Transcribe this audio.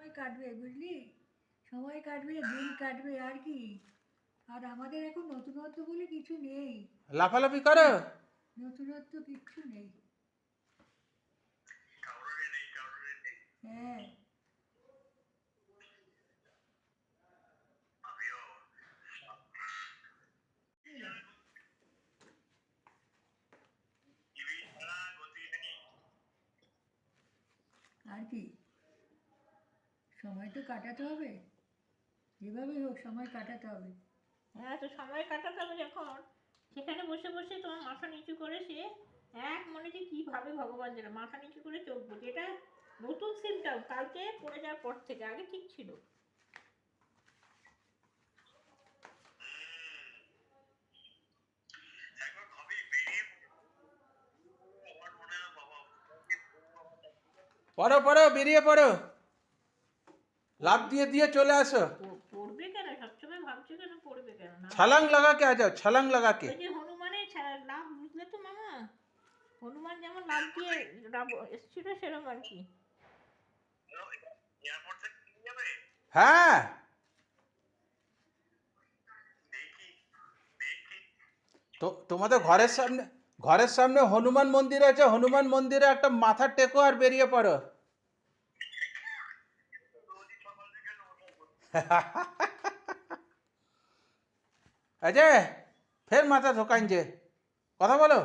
সময় কাটবে, বুঝলি? সময় কাটবে, দিন কাটবে, আর কি। আর আমাদের এখন নতুনত্ব বলে কিছু নেই। লাফালাফি করো। নতুনত্ব কিচ্ছু নেই। হ্যাঁ। আর কি, সময় তো কাটাতে হবে, যেভাবেই হোক সময় কাটাতে হবে। হ্যাঁ, তো সময় কাটাতে হবে যখন, সেখানে বসে বসে তোমার মাথা নিচু করে সে এক মনে যে কী ভাবে ভগবান যেন, মাথা নিচু করে চোখ বুঝে। এটা নতুন সিমটম কালকে পড়ে যাওয়ার পর থেকে, আগে ঠিক ছিল। পড়ো পড়ো, বেরিয়ে পড়ো, লাফ দিয়ে দিয়ে চলে আসো। পড়বে কেন, সবসময় ভাবছো কেন পড়বে কেন না? छलांग लगा के आ जाओ, छलांग लगा के। ওই যে হনুমানের লাভ বুঝলে তো মামা, হনুমান যেমন লাভ দিয়ে এসেছিল সেরকম আর কি। হ্যাঁ, তো তোমাদের ঘরের সামনে হনুমান মন্দির আছে, হনুমান মন্দিরে একটা মাথা টেকো আর বেরিয়ে পড়ো। अजय, फिर माथा झोकाएंगे, কথা বলো।